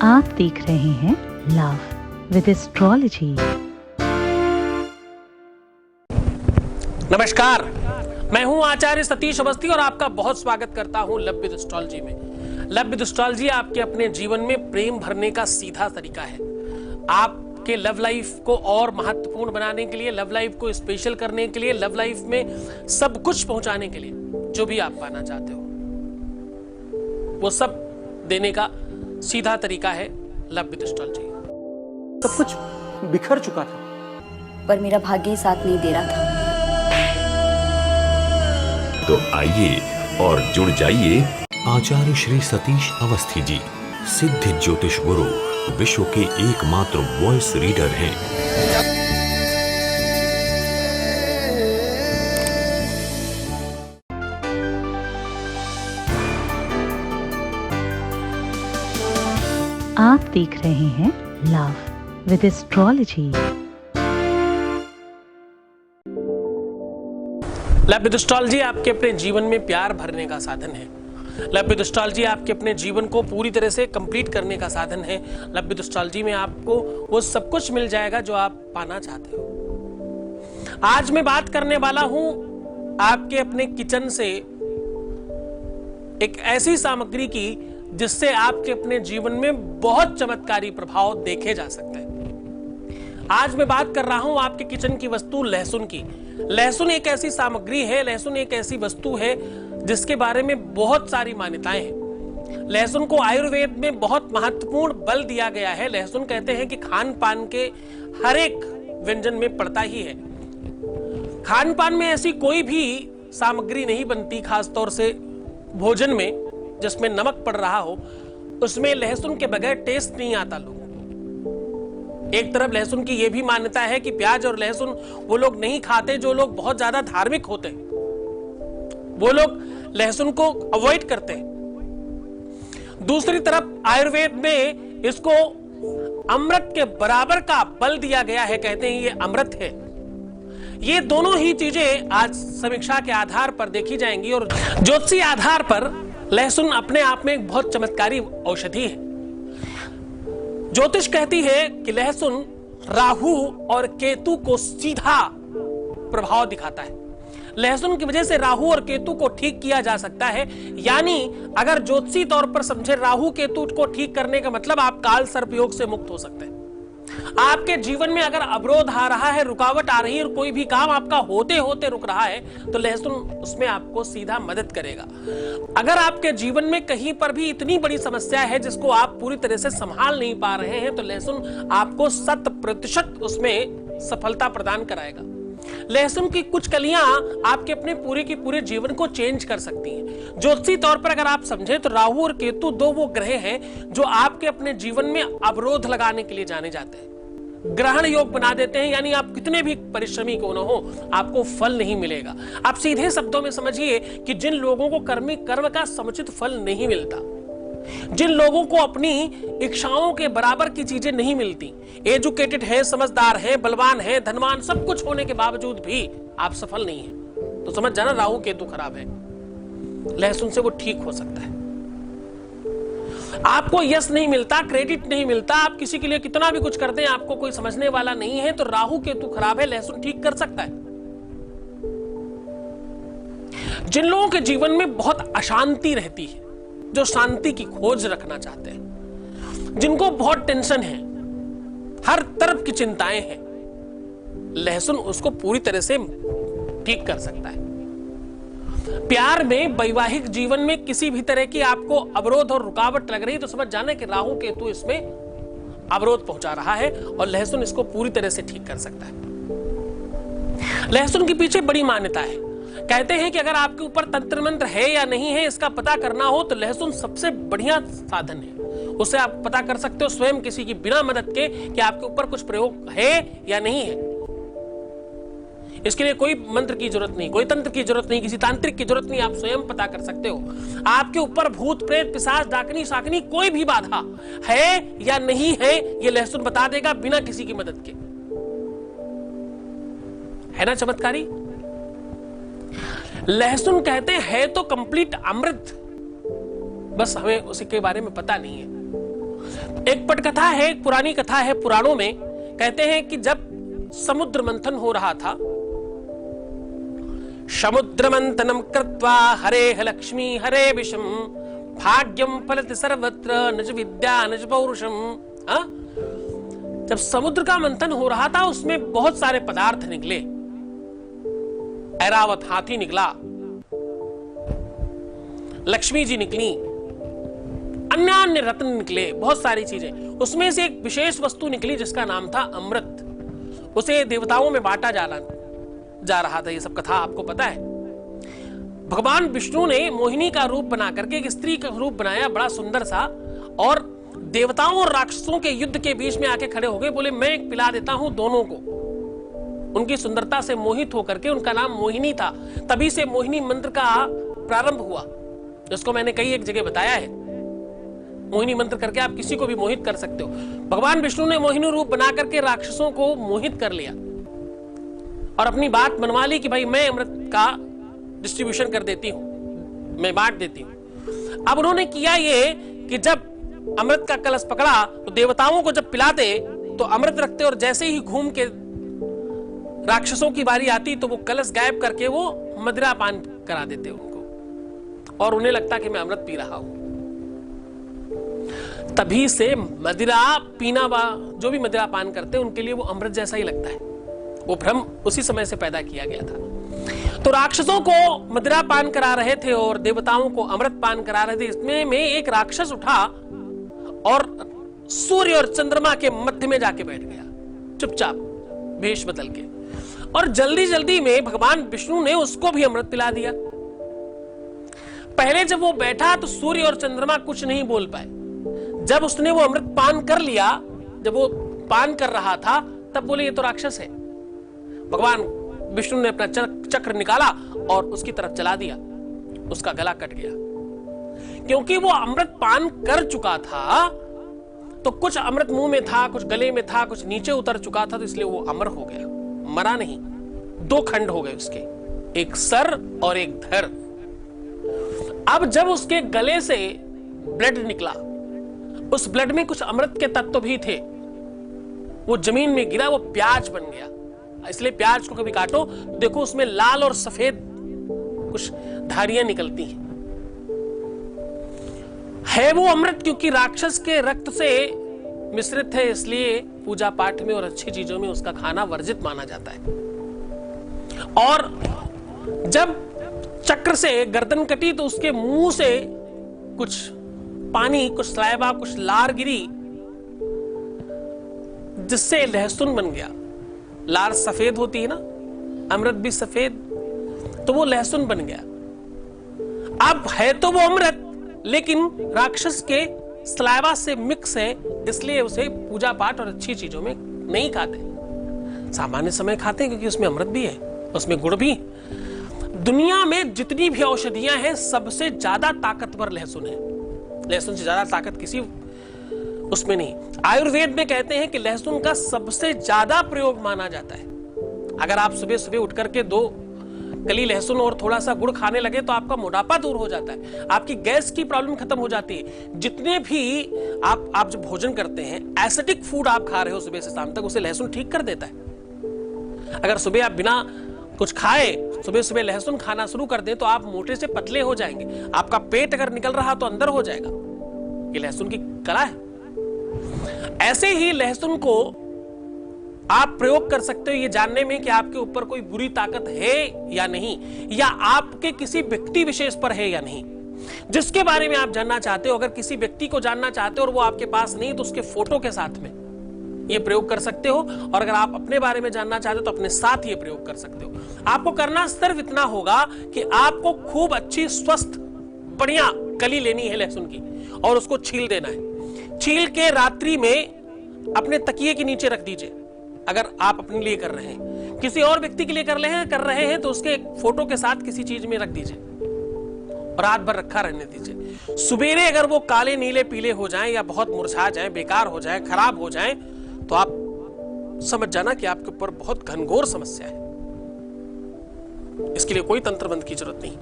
आप देख रहे हैं लव विद एस्ट्रोलॉजी। नमस्कार, मैं हूं आचार्य सतीश अवस्थी और आपका बहुत स्वागत करता हूं लव विद एस्ट्रोलॉजी में। लव विद एस्ट्रोलॉजी आपके अपने जीवन में प्रेम भरने का सीधा तरीका है। आपके लव लाइफ को और महत्वपूर्ण बनाने के लिए, लव लाइफ को स्पेशल करने के लिए, लव लाइफ में सब कुछ पहुंचाने के लिए, जो भी आप पाना चाहते हो वो सब देने का सीधा तरीका है लव विद एस्ट्रोलॉजी। सब कुछ बिखर चुका था, पर मेरा भाग्य ही साथ नहीं दे रहा था। तो आइए और जुड़ जाइए आचार्य श्री सतीश अवस्थी जी, सिद्ध ज्योतिष गुरु, विश्व के एकमात्र वॉइस रीडर हैं। आप देख रहे हैं love with astrology. Love with astrology आपके अपने जीवन में प्यार भरने का साधन है। लव विद एस्ट्रोलॉजी आपके अपने जीवन को पूरी तरह से कंप्लीट करने का साधन है। लव विद एस्ट्रोलॉजी में आपको वो सब कुछ मिल जाएगा जो आप पाना चाहते हो। आज मैं बात करने वाला हूं आपके अपने किचन से एक ऐसी सामग्री की जिससे आपके अपने जीवन में बहुत चमत्कारी प्रभाव देखे जा सकते हैं। आज मैं बात कर रहा हूं आपके किचन की वस्तु लहसुन की। लहसुन एक ऐसी सामग्री है, लहसुन एक ऐसी वस्तु है जिसके बारे में बहुत सारी मान्यताएं हैं। लहसुन को आयुर्वेद में बहुत महत्वपूर्ण बल दिया गया है। लहसुन कहते हैं कि खान पान के हर एक व्यंजन में पड़ता ही है। खान पान में ऐसी कोई भी सामग्री नहीं बनती, खासतौर से भोजन में जिसमें नमक पड़ रहा हो, उसमें लहसुन के बगैर टेस्ट नहीं आता लोगों को। एक तरफ लहसुन की यह भी मान्यता है कि प्याज और लहसुन वो लोग नहीं खाते जो लोग बहुत ज्यादा धार्मिक होते हैं, वो लोग लहसुन को अवॉइड करते हैं। दूसरी तरफ आयुर्वेद में इसको अमृत के बराबर का बल दिया गया है, कहते हैं ये अमृत है। ये दोनों ही चीजें आज समीक्षा के आधार पर देखी जाएंगी और ज्योतिषी आधार पर लहसुन अपने आप में एक बहुत चमत्कारी औषधि है। ज्योतिष कहती है कि लहसुन राहु और केतु को सीधा प्रभाव दिखाता है। लहसुन की वजह से राहु और केतु को ठीक किया जा सकता है। यानी अगर ज्योतिषी तौर पर समझे, राहु केतु को ठीक करने का मतलब आप काल सर्प योग से मुक्त हो सकते हैं। आपके जीवन में अगर अवरोध आ रहा है, रुकावट आ रही है और कोई भी काम आपका होते होते रुक रहा है, तो लहसुन उसमें आपको सीधा मदद करेगा। अगर आपके जीवन में कहीं पर भी इतनी बड़ी समस्या है जिसको आप पूरी तरह से संभाल नहीं पा रहे हैं, तो लहसुन आपको 100% उसमें सफलता प्रदान कराएगा। लहसुन की कुछ कलियां आपके अपने पूरे के पूरे जीवन को चेंज कर सकती हैं। ज्योतिषी तौर पर अगर आप समझे तो राहु और केतु दो वो ग्रह हैं जो आपके अपने जीवन में अवरोध लगाने के लिए जाने जाते हैं, ग्रहण योग बना देते हैं। यानी आप कितने भी परिश्रमी क्यों न हो, आपको फल नहीं मिलेगा। आप सीधे शब्दों में समझिए कि जिन लोगों को कर्म का समुचित फल नहीं मिलता, जिन लोगों को अपनी इच्छाओं के बराबर की चीजें नहीं मिलती, एजुकेटेड है, समझदार है, बलवान है, धनवान, सब कुछ होने के बावजूद भी आप सफल नहीं है, तो समझ जाना राहु केतु खराब है। लहसुन से वो ठीक हो सकता है। आपको यश नहीं मिलता, क्रेडिट नहीं मिलता, आप किसी के लिए कितना भी कुछ करते हैं, आपको कोई समझने वाला नहीं है, तो राहु केतु खराब है, लहसुन ठीक कर सकता है। जिन लोगों के जीवन में बहुत अशांति रहती है, जो शांति की खोज रखना चाहते हैं, जिनको बहुत टेंशन है, हर तरफ की चिंताएं हैं, लहसुन उसको पूरी तरह से ठीक कर सकता है। प्यार में, वैवाहिक जीवन में किसी भी तरह की आपको अवरोध और रुकावट लग रही, तो समझ जाना कि राहु केतु इसमें अवरोध पहुंचा रहा है और लहसुन इसको पूरी तरह से ठीक कर सकता है। लहसुन के पीछे बड़ी मान्यता है। कहते हैं कि अगर आपके ऊपर तंत्र मंत्र है या नहीं है, इसका पता करना हो तो लहसुन सबसे बढ़िया साधन है। उससे आप पता कर सकते हो स्वयं, किसी की बिना मदद के, कि आपके ऊपर कुछ प्रयोग है या नहीं है। इसके लिए कोई मंत्र की जरूरत नहीं, कोई तंत्र की जरूरत नहीं, किसी तांत्रिक की जरूरत नहीं, आप स्वयं पता कर सकते हो। आपके ऊपर भूत प्रेत पिशाच डाकनी शाकनी कोई भी बाधा है या नहीं है, ये लहसुन बता देगा बिना किसी की मदद के। है ना चमत्कारी? लहसुन कहते हैं तो कंप्लीट अमृत, बस हमें उसी के बारे में पता नहीं है। एक पटकथा है, एक पुरानी कथा है पुराणों में। कहते हैं कि जब समुद्र मंथन हो रहा था, समुद्र मंथनम कृत्वा हरे लक्ष्मी हरे विषम भाग्यम फलति सर्वत्र नज विद्या नज पौरुषम। जब समुद्र का मंथन हो रहा था उसमें बहुत सारे पदार्थ निकले। ऐरावत हाथी निकला, लक्ष्मी जी निकली, अन्य अन्य रत्न निकले, बहुत सारी चीजें। उसमें से एक विशेष वस्तु निकली जिसका नाम था अमृत। उसे देवताओं में बांटा जा रहा था। ये सब कथा आपको पता है। भगवान विष्णु ने मोहिनी का रूप बना करके एक स्त्री का रूप बनाया, बड़ा सुंदर सा, और देवताओं और राक्षसों के युद्ध के बीच में आके खड़े हो गए। बोले मैं एक पिला देता हूं दोनों को। उनकी सुंदरता से मोहित होकर के, उनका नाम मोहिनी था, तभी से मोहिनी मंत्र का प्रारंभ हुआ, जिसको मैंने कई एक जगह बताया है। मोहिनी मंत्र करके आप किसी को भी मोहित कर सकते हो। भगवान विष्णु ने मोहिनी रूप बना करके राक्षसों को मोहित कर लिया और अपनी बात मनवा ली कि भाई मैं अमृत का डिस्ट्रीब्यूशन कर देती हूं, मैं बांट देती हूं। अब उन्होंने किया ये कि जब अमृत का कलश पकड़ा तो देवताओं को जब पिलाते तो अमृत रखते, और जैसे ही घूम के राक्षसों की बारी आती तो वो कलश गायब करके वो मदिरा पान करा देते उनको, और उन्हें लगता कि मैं अमृत पी रहा हूं। तभी से मदिरा पीना, जो भी मदिरा पान करते हैं उनके लिए वो अमृत जैसा ही लगता है। वो भ्रम उसी समय से पैदा किया गया था। तो राक्षसों को मदिरा पान करा रहे थे और देवताओं को अमृत पान करा रहे थे। इसमें में एक राक्षस उठा और सूर्य और चंद्रमा के मध्य में जाके बैठ गया, चुपचाप भेष बदल के, और जल्दी जल्दी में भगवान विष्णु ने उसको भी अमृत पिला दिया। पहले जब वो बैठा तो सूर्य और चंद्रमा कुछ नहीं बोल पाए। जब उसने वो अमृत पान कर लिया, जब वो पान कर रहा था, तब बोले ये तो राक्षस है। भगवान विष्णु ने अपना चक्र निकाला और उसकी तरफ चला दिया, उसका गला कट गया। क्योंकि वो अमृत पान कर चुका था तो कुछ अमृत मुंह में था, कुछ गले में था, कुछ नीचे उतर चुका था, तो इसलिए वो अमर हो गया, मरा नहीं। दो खंड हो गए उसके, एक सर और एक धड़। अब जब उसके गले से ब्लड निकला, उस ब्लड में कुछ अमृत के तत्व भी थे, वो जमीन में गिरा, वो प्याज बन गया। इसलिए प्याज को कभी काटो देखो उसमें लाल और सफेद कुछ धारियां निकलती हैं। है वो अमृत क्योंकि राक्षस के रक्त से मिश्रित है, इसलिए पूजा पाठ में और अच्छी चीजों में उसका खाना वर्जित माना जाता है। और जब चक्र से गर्दन कटी तो उसके मुंह से कुछ पानी, कुछ सलाइवा, कुछ लार गिरी, जिससे लहसुन बन गया। लार सफेद होती है ना, अमृत भी सफेद, तो वो लहसुन बन गया। अब है तो वो अमृत, लेकिन राक्षस के सलाइवा से मिक्स है, इसलिए उसे पूजा पाठ और अच्छी चीजों में नहीं खाते। सामान्य समय खाते हैं क्योंकि उसमें अमृत भी है, उसमें गुड़ भी। दुनिया में जितनी भी औषधियां हैं सबसे ज्यादा ताकतवर लहसुन है। लहसुन से ज्यादा ताकत किसी उसमें नहीं। आयुर्वेद में कहते हैं कि लहसुन का सबसे ज्यादा प्रयोग माना जाता है। अगर आप सुबह सुबह उठ करके 2 कली लहसुन और थोड़ा सा गुड़ खाने लगे तो आपका मोटापा दूर हो जाता है, आपकी गैस की प्रॉब्लम खत्म हो जाती है। जितने भी आप जब भोजन करते हैं, एसिडिक फूड आप खा रहे हो सुबह से शाम तक, उसे लहसुन ठीक कर देता है। अगर सुबह आप बिना कुछ खाए सुबह सुबह लहसुन खाना शुरू कर दें तो आप मोटे से पतले हो जाएंगे। आपका पेट अगर निकल रहा तो अंदर हो जाएगा। ये लहसुन की कला है। ऐसे ही लहसुन को आप प्रयोग कर सकते हो ये जानने में कि आपके ऊपर कोई बुरी ताकत है या नहीं, या आपके किसी व्यक्ति विशेष पर है या नहीं, जिसके बारे में आप जानना चाहते हो। अगर किसी व्यक्ति को जानना चाहते हो और वो आपके पास नहीं तो उसके फोटो के साथ में ये प्रयोग कर सकते हो, और अगर आप अपने बारे में जानना चाहते हो तो अपने साथ ये प्रयोग कर सकते हो। आपको करना सिर्फ इतना होगा कि आपको खूब अच्छी स्वस्थ बढ़िया कली लेनी है लहसुन की और उसको छील देना है। छील के रात्रि में अपने तकिए के नीचे रख दीजिए। अगर आप अपने लिए कर रहे हैं, किसी और व्यक्ति के लिए कर रहे हैं तो उसके फोटो के साथ किसी चीज में रख दीजिए और रात भर रखा रहने दीजिए। सुबेरे अगर वो काले नीले पीले हो जाएं या बहुत मुरझा जाएं, बेकार हो जाएं, खराब हो जाएं, तो आप समझ जाना कि आपके ऊपर बहुत घनघोर समस्या है। इसके लिए कोई तंत्र मंत्र की जरूरत नहीं,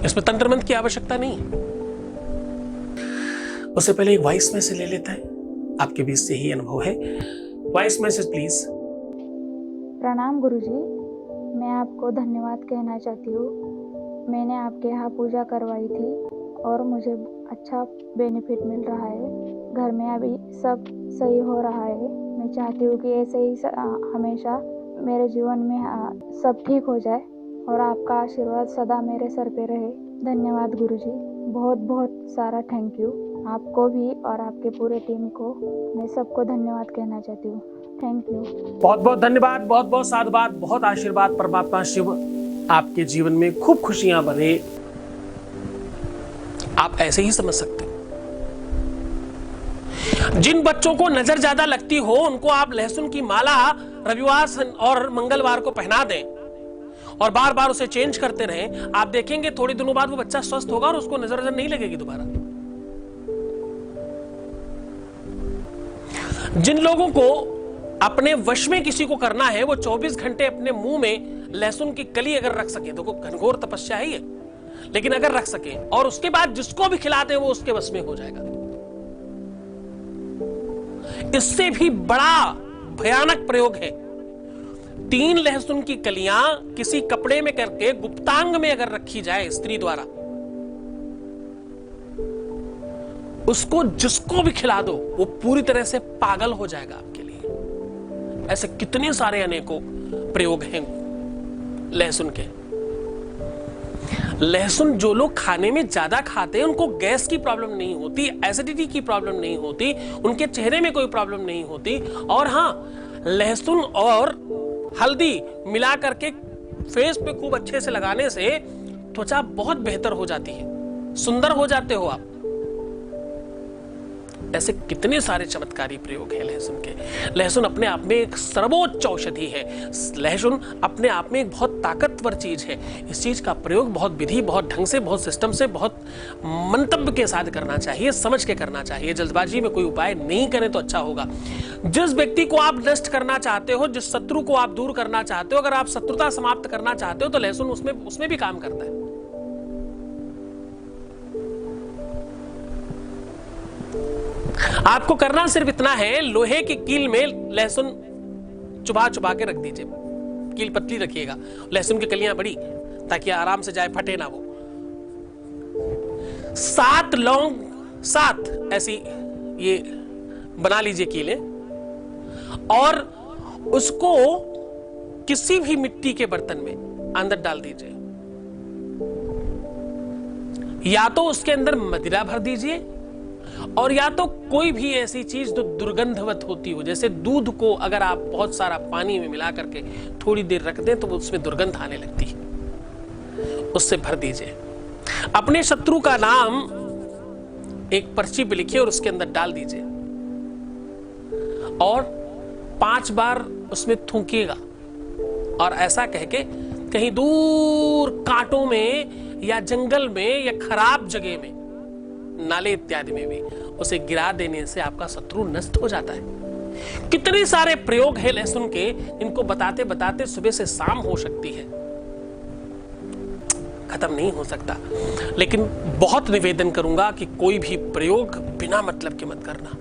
इसमें तंत्र मंत्र की आवश्यकता नहीं। उससे पहले एक वॉइस मैसेज ले लेता है, आपके बीच से ही अनुभव है। Voice message please. प्रणाम गुरुजी, मैं आपको धन्यवाद कहना चाहती हूँ। मैंने आपके यहाँ पूजा करवाई थी और मुझे अच्छा बेनिफिट मिल रहा है। घर में अभी सब सही हो रहा है। मैं चाहती हूँ कि ऐसे ही हमेशा मेरे जीवन में सब ठीक हो जाए और आपका आशीर्वाद सदा मेरे सर पे रहे। धन्यवाद गुरुजी, बहुत बहुत सारा थैंक यू। आपको भी और आपके पूरे टीम को मैं सबको धन्यवाद कहना चाहती हूँ। Thank you. बहुत बहुत धन्यवाद, बहुत बहुत साधुवाद, बहुत आशीर्वाद। परमात्मा शिव आपके जीवन में खूब खुशियां भरे। आप ऐसे ही समझ सकते हैं। जिन बच्चों को नजर ज्यादा लगती हो उनको आप लहसुन की माला रविवार और मंगलवार को पहना दें और बार बार उसे चेंज करते रहें। आप देखेंगे थोड़े दिनों बाद वो बच्चा स्वस्थ होगा और उसको नजर नहीं लगेगी दोबारा। जिन लोगों को अपने वश में किसी को करना है वो 24 घंटे अपने मुंह में लहसुन की कली अगर रख सके, तो घनघोर तपस्या है ये, लेकिन अगर रख सके और उसके बाद जिसको भी खिलाते हैं वो उसके वश में हो जाएगा। इससे भी बड़ा भयानक प्रयोग है 3 लहसुन की कलियां किसी कपड़े में करके गुप्तांग में अगर रखी जाए स्त्री द्वारा, उसको जिसको भी खिला दो वो पूरी तरह से पागल हो जाएगा आपके लिए। ऐसे कितने सारे अनेकों प्रयोग हैं लहसुन के। लहसुन जो लोग खाने में ज्यादा खाते हैं उनको गैस की प्रॉब्लम नहीं होती, एसिडिटी की प्रॉब्लम नहीं होती, उनके चेहरे में कोई प्रॉब्लम नहीं होती। और हां, लहसुन और हल्दी मिला करके फेस पे खूब अच्छे से लगाने से त्वचा बहुत बेहतर हो जाती है, सुंदर हो जाते हो आप। ऐसे कितने सारे चमत्कारी प्रयोग हैं लहसुन के। लहसुन अपने आप में एक सर्वोच्च औषधि है। लहसुन अपने आप में एक बहुत ताकतवर चीज है। इस चीज का प्रयोग बहुत विधि, बहुत ढंग से, बहुत सिस्टम से, बहुत मंतव्य के साथ करना चाहिए, समझ के करना चाहिए। जल्दबाजी में कोई उपाय नहीं करें तो अच्छा होगा। जिस व्यक्ति को आप नष्ट करना चाहते हो, जिस शत्रु को आप दूर करना चाहते हो, अगर आप शत्रुता समाप्त करना चाहते हो तो लहसुन उसमें भी काम करता है। आपको करना सिर्फ इतना है, लोहे की कील में लहसुन चुबा चुबा के रख दीजिए। कील पतली रखिएगा, लहसुन की कलियां बड़ी, ताकि आराम से जाए, फटे ना वो। 7 लौंग, 7 ऐसी ये बना लीजिए कीलें और उसको किसी भी मिट्टी के बर्तन में अंदर डाल दीजिए। या तो उसके अंदर मदिरा भर दीजिए और या तो कोई भी ऐसी चीज जो दुर्गंधवत होती हो, जैसे दूध को अगर आप बहुत सारा पानी में मिला करके थोड़ी देर रख दें तो उसमें दुर्गंध आने लगती है, उससे भर दीजिए। अपने शत्रु का नाम एक पर्ची पे लिखिए और उसके अंदर डाल दीजिए और 5 बार उसमें थूकिएगा और ऐसा कह के कहीं दूर कांटों में या जंगल में या खराब जगह में, नाले इत्यादि में भी उसे गिरा देने से आपका शत्रु नष्ट हो जाता है। कितने सारे प्रयोग है लहसुन के, इनको बताते बताते सुबह से शाम हो सकती है, खत्म नहीं हो सकता। लेकिन बहुत निवेदन करूंगा कि कोई भी प्रयोग बिना मतलब के मत करना।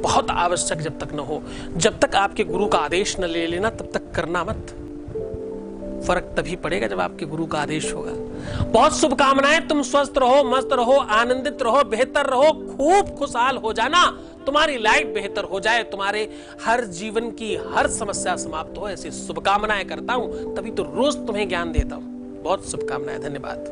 बहुत आवश्यक जब तक न हो, जब तक आपके गुरु का आदेश न ले लेना तब तक करना मत। फर्क तभी पड़ेगा जब आपके गुरु का आदेश होगा। बहुत शुभकामनाएं। तुम स्वस्थ रहो, मस्त रहो, आनंदित रहो, बेहतर रहो, खूब खुशहाल हो जाना, तुम्हारी लाइफ बेहतर हो जाए, तुम्हारे हर जीवन की हर समस्या समाप्त हो, ऐसी शुभकामनाएं करता हूं। तभी तो रोज तुम्हें ज्ञान देता हूं। बहुत शुभकामनाएं। धन्यवाद।